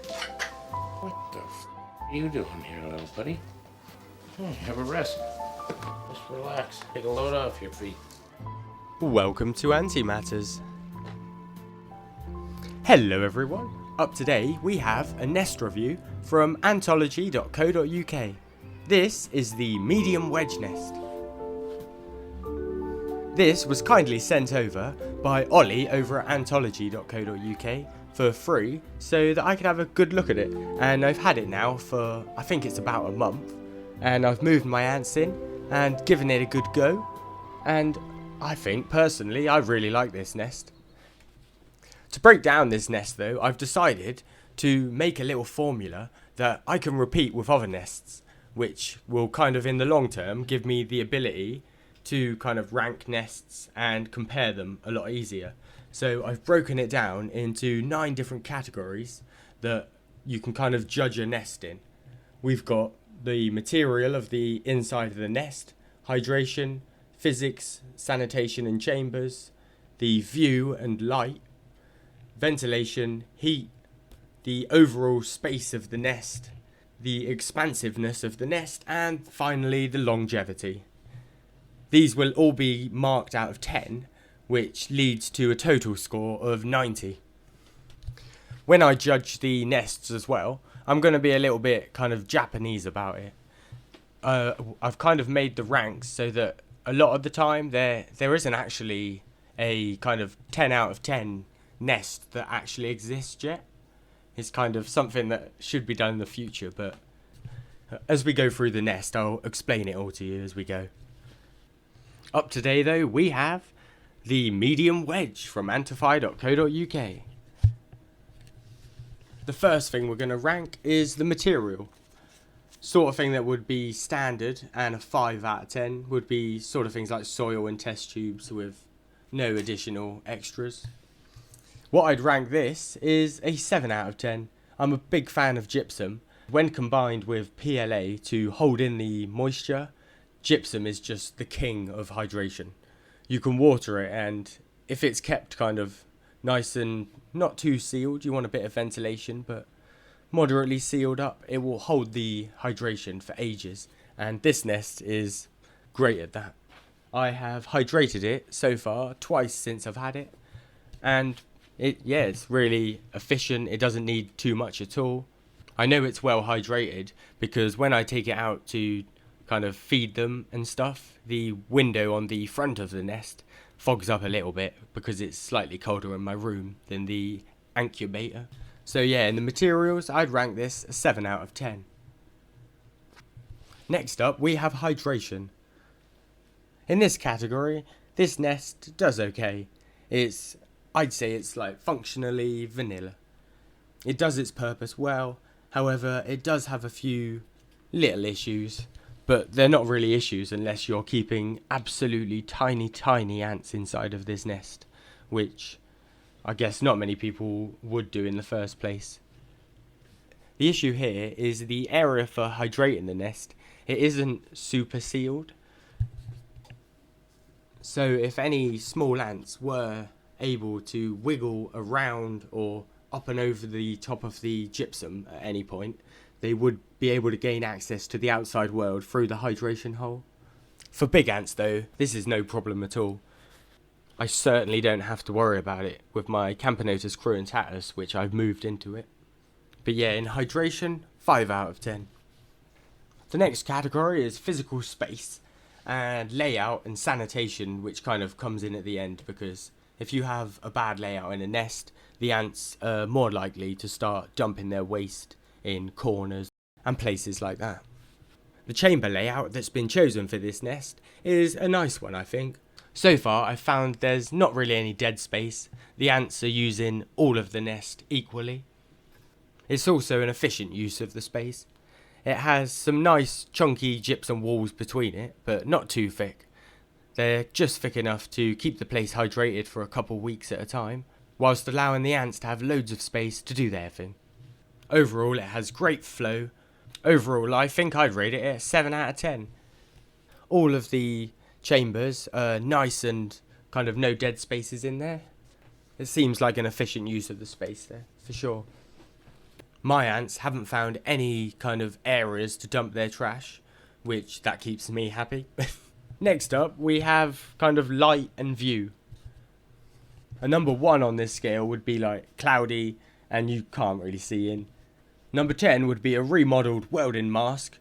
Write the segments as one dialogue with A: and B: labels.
A: What the are you doing here, little buddy? Have a rest. Just relax. Take a load off your feet.
B: Welcome to Antimatters. Hello everyone. Up today we have a nest review from anthology.co.uk. This is the medium wedge nest. This was kindly sent over by Ollie over at anthology.co.uk for free so that I could have a good look at it, and I've had it now for I think it's about a month, and I've moved my ants in and given it a good go, and I think personally I really like this nest. To break down this nest though, I've decided to make a little formula that I can repeat with other nests, which will kind of in the long term give me the ability to kind of rank nests and compare them a lot easier. So I've broken it down into 9 different categories that you can kind of judge a nest in. We've got the material of the inside of the nest, hydration, physics, sanitation and chambers, the view and light, ventilation, heat, the overall space of the nest, the expansiveness of the nest, and finally the longevity. These will all be marked out of 10, which leads to a total score of 90. When I judge the nests as well, I'm going to be a little bit kind of Japanese about it. I've kind of made the ranks so that a lot of the time there isn't actually a kind of 10 out of 10 nest that actually exists yet. It's kind of something that should be done in the future, but as we go through the nest, I'll explain it all to you as we go. Up today though, we have the medium wedge from antify.co.uk. The first thing we're going to rank is the material. Sort of thing that would be standard, and a 5 out of 10 would be sort of things like soil and test tubes with no additional extras. What I'd rank this is a 7 out of 10. I'm a big fan of gypsum. When combined with PLA to hold in the moisture, gypsum is just the king of hydration. You can water it, and if it's kept kind of nice and not too sealed, you want a bit of ventilation, but moderately sealed up, it will hold the hydration for ages, and this nest is great at that. I have hydrated it so far twice since I've had it, and it's really efficient. It doesn't need too much at all. I know it's well hydrated because when I take it out to kind of feed them and stuff, the window on the front of the nest fogs up a little bit because it's slightly colder in my room than the incubator. So yeah, in the materials, I'd rank this a 7 out of 10. Next up, we have hydration. In this category, this nest does okay. I'd say it's like functionally vanilla. It does its purpose well, however, it does have a few little issues, but they're not really issues unless you're keeping absolutely tiny ants inside of this nest, which I guess not many people would do in the first place. The issue here is the area for hydrating the nest. It isn't super sealed, so if any small ants were able to wiggle around or up and over the top of the gypsum at any point, they would be able to gain access to the outside world through the hydration hole. For big ants though, this is no problem at all. I certainly don't have to worry about it with my Camponotus cruentatus, which I've moved into it. But yeah, in hydration, 5 out of 10. The next category is physical space and layout and sanitation, which kind of comes in at the end, because if you have a bad layout in a nest, the ants are more likely to start dumping their waste in corners and places like that. The chamber layout that's been chosen for this nest is a nice one, I think. So far I've found there's not really any dead space. The ants are using all of the nest equally. It's also an efficient use of the space. It has some nice chunky gypsum walls between it, but not too thick. They're just thick enough to keep the place hydrated for a couple weeks at a time, whilst allowing the ants to have loads of space to do their thing. Overall, it has great flow. Overall, I think I'd rate it a 7 out of 10. All of the chambers are nice and kind of no dead spaces in there. It seems like an efficient use of the space there, for sure. My ants haven't found any kind of areas to dump their trash, which that keeps me happy. Next up, we have kind of light and view. A number 1 on this scale would be like cloudy and you can't really see in. Number 10 would be a remodeled welding mask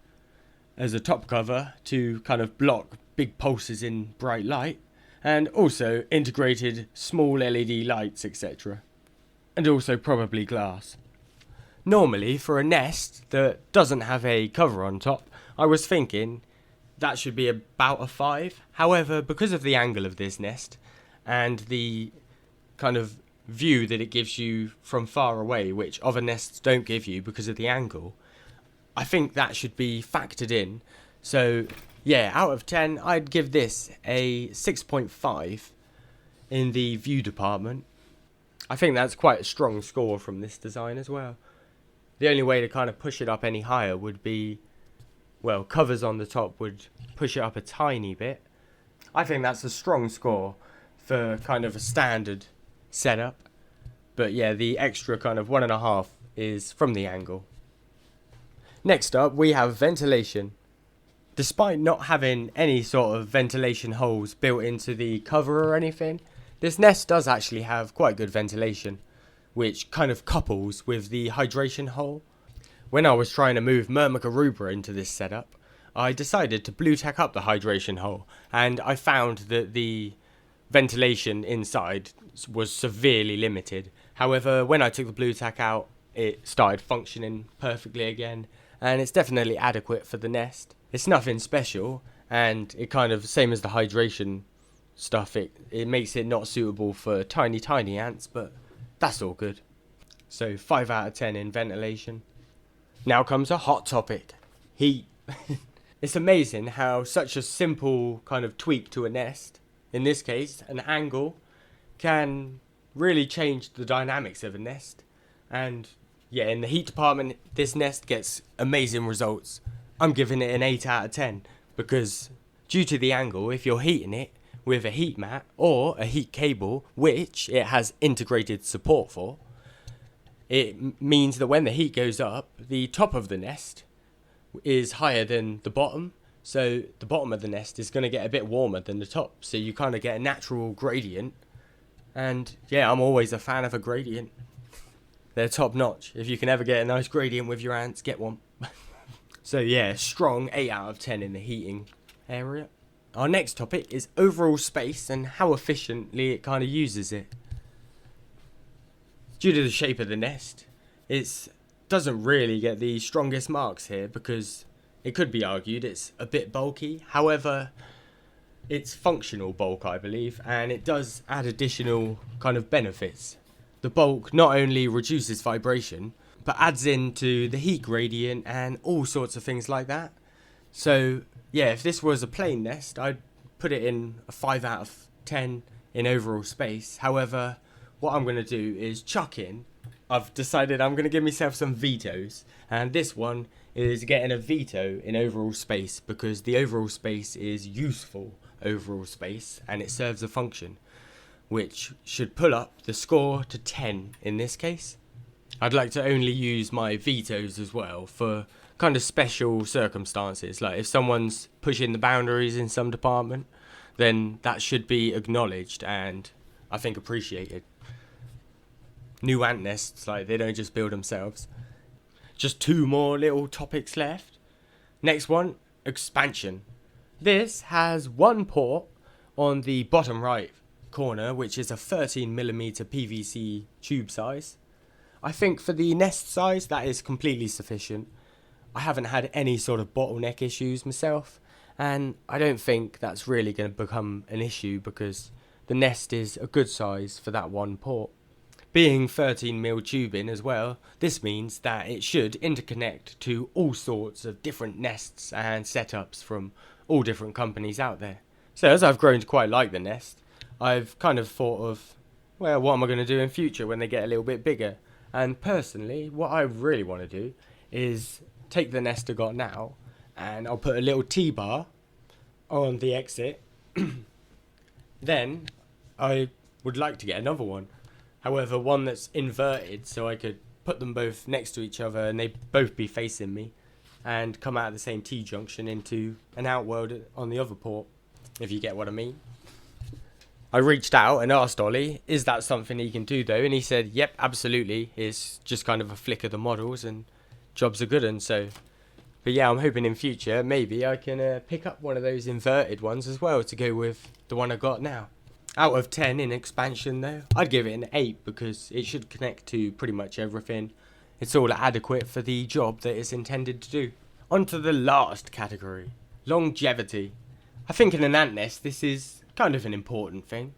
B: as a top cover to kind of block big pulses in bright light, and also integrated small LED lights, etc. And also probably glass. Normally, for a nest that doesn't have a cover on top, I was thinking that should be about a 5. However, because of the angle of this nest and the kind of view that it gives you from far away, which other nests don't give you because of the angle, I think that should be factored in. So yeah, out of 10, I'd give this a 6.5 in the view department. I think that's quite a strong score from this design as well. The only way to kind of push it up any higher would be, well, covers on the top would push it up a tiny bit. I think that's a strong score for kind of a standard setup. But yeah, the extra kind of 1.5 is from the angle. Next up, we have ventilation. Despite not having any sort of ventilation holes built into the cover or anything, this nest does actually have quite good ventilation, which kind of couples with the hydration hole. When I was trying to move Myrmica rubra into this setup, I decided to blue tack up the hydration hole, and I found that the ventilation inside was severely limited. However, when I took the blue tack out, it started functioning perfectly again, and it's definitely adequate for the nest. It's nothing special, and it kind of, same as the hydration stuff, it makes it not suitable for tiny ants, but that's all good. So 5 out of 10 in ventilation. Now comes a hot topic, heat. It's amazing how such a simple kind of tweak to a nest, in this case an angle, can really change the dynamics of a nest. And yeah, in the heat department, this nest gets amazing results. I'm giving it an 8 out of 10 because due to the angle, if you're heating it with a heat mat or a heat cable, which it has integrated support for, it means that when the heat goes up, the top of the nest is higher than the bottom. So the bottom of the nest is going to get a bit warmer than the top. So you kind of get a natural gradient. And yeah, I'm always a fan of a gradient. They're top notch. If you can ever get a nice gradient with your ants, get one. So yeah, strong 8 out of 10 in the heating area. Our next topic is overall space and how efficiently it kind of uses it. Due to the shape of the nest, it doesn't really get the strongest marks here because it could be argued it's a bit bulky. However, it's functional bulk, I believe, and it does add additional kind of benefits. The bulk not only reduces vibration, but adds into the heat gradient and all sorts of things like that. So yeah, if this was a plain nest, I'd put it in a 5 out of 10 in overall space. However, what I'm going to do is chuck in, I've decided I'm going to give myself some vetoes, and this one is getting a veto in overall space because the overall space is useful overall space and it serves a function, which should pull up the score to 10 in this case. I'd like to only use my vetoes as well for kind of special circumstances, like if someone's pushing the boundaries in some department, then that should be acknowledged and I think appreciated. New ant nests, like, they don't just build themselves. Just 2 more little topics left. Next one, expansion. This has 1 port on the bottom right corner, which is a 13mm PVC tube size. I think for the nest size, that is completely sufficient. I haven't had any sort of bottleneck issues myself, and I don't think that's really going to become an issue because the nest is a good size for that 1 port. Being 13mm tubing as well, this means that it should interconnect to all sorts of different nests and setups from all different companies out there. So as I've grown to quite like the nest, I've kind of thought of, well, what am I going to do in future when they get a little bit bigger? And personally, what I really want to do is take the nest I got now and I'll put a little T-bar on the exit. Then I would like to get another one. However, one that's inverted so I could put them both next to each other and they both be facing me and come out of the same T-junction into an outworld on the other port, if you get what I mean. I reached out and asked Ollie, is that something he can do though? And he said, yep, absolutely. It's just kind of a flick of the models and job's a good one. So, but yeah, I'm hoping in future maybe I can pick up one of those inverted ones as well to go with the one I got now. Out of 10 in expansion though, I'd give it an 8 because it should connect to pretty much everything. It's all adequate for the job that it's intended to do. On to the last category, longevity. I think in an ant nest this is kind of an important thing.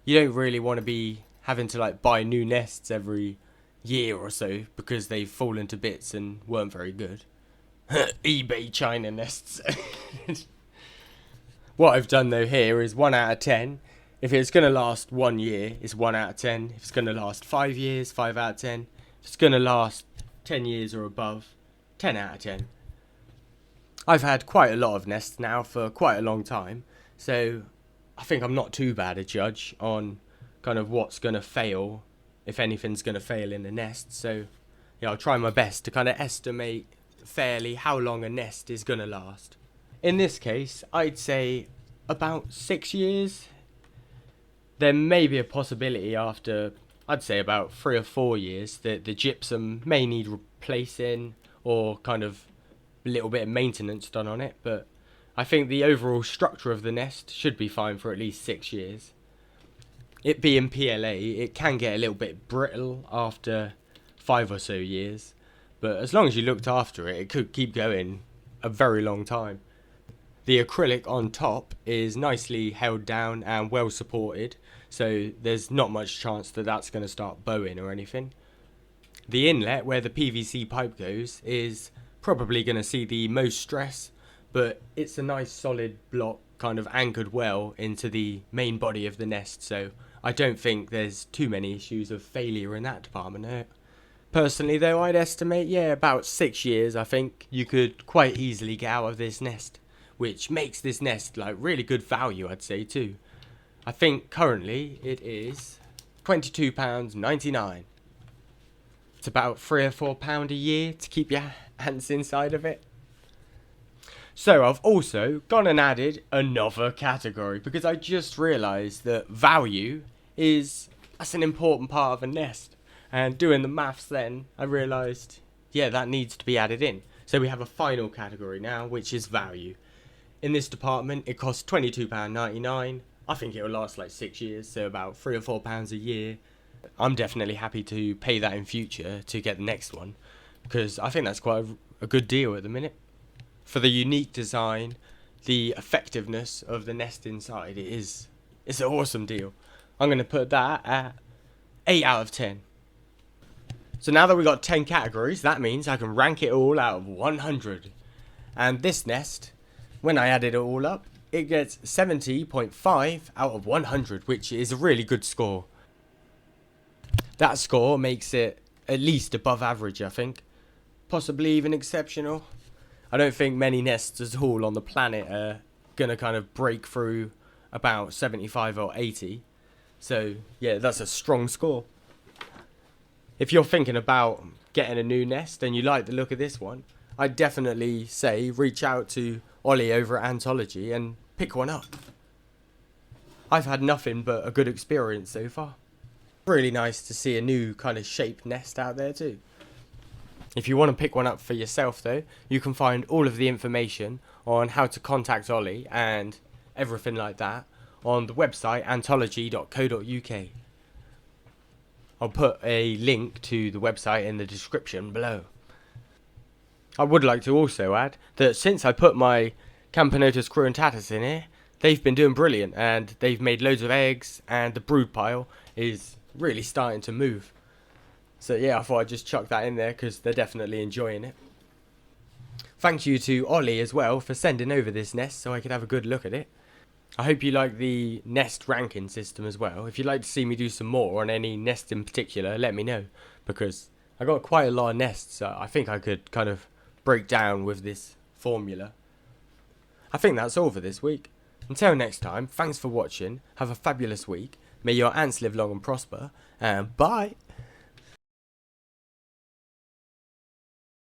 B: You don't really want to be having to like buy new nests every year or so because they've fallen to bits and weren't very good. eBay China nests. What I've done though here is 1 out of 10. If it's going to last 1 year, it's 1 out of 10. If it's going to last 5 years, 5 out of 10. If it's going to last 10 years or above, 10 out of 10. I've had quite a lot of nests now for quite a long time, so I think I'm not too bad a judge on kind of what's going to fail, if anything's going to fail in a nest. So yeah, I'll try my best to kind of estimate fairly how long a nest is going to last. In this case, I'd say about 6 years. There may be a possibility after, I'd say about 3 or 4 years, that the gypsum may need replacing or kind of a little bit of maintenance done on it. But I think the overall structure of the nest should be fine for at least 6 years. It being PLA, it can get a little bit brittle after 5 or so years. But as long as you looked after it, it could keep going a very long time. The acrylic on top is nicely held down and well supported, so there's not much chance that that's going to start bowing or anything. The inlet where the PVC pipe goes is probably going to see the most stress, but it's a nice solid block kind of anchored well into the main body of the nest, so I don't think there's too many issues of failure in that department. Personally though, I'd estimate, about 6 years I think you could quite easily get out of this nest. Which makes this nest like really good value, I'd say too. I think currently it is £22.99. It's about £3 or £4 a year to keep your ants inside of it. So I've also gone and added another category because I just realised that value that's an important part of a nest. And doing the maths then, I realised, that needs to be added in. So we have a final category now, which is value. In this department, it costs £22.99. I think it will last like 6 years, so about £3 or £4 a year. I'm definitely happy to pay that in future to get the next one, because I think that's quite a good deal at the minute. For the unique design, the effectiveness of the nest inside, it's an awesome deal. I'm going to put that at 8 out of 10. So now that we've got 10 categories, that means I can rank it all out of 100. And this nest, when I add it all up, it gets 70.5 out of 100, which is a really good score. That score makes it at least above average, I think. Possibly even exceptional. I don't think many nests at all on the planet are going to kind of break through about 75 or 80. So, that's a strong score. If you're thinking about getting a new nest and you like the look of this one, I'd definitely say reach out to Ollie over at Antology and pick one up. I've had nothing but a good experience so far. Really nice to see a new kind of shaped nest out there too. If you want to pick one up for yourself though, you can find all of the information on how to contact Ollie and everything like that on the website antology.co.uk. I'll put a link to the website in the description below. I would like to also add that since I put my Camponotus cruentatus in here, they've been doing brilliant and they've made loads of eggs and the brood pile is really starting to move. So I thought I'd just chuck that in there because they're definitely enjoying it. Thank you to Ollie as well for sending over this nest so I could have a good look at it. I hope you like the nest ranking system as well. If you'd like to see me do some more on any nest in particular, let me know, because I got quite a lot of nests, so I think I could kind of break down with this formula. I think that's all for this week. Until next time, thanks for watching, have a fabulous week, may your ants live long and prosper, and bye!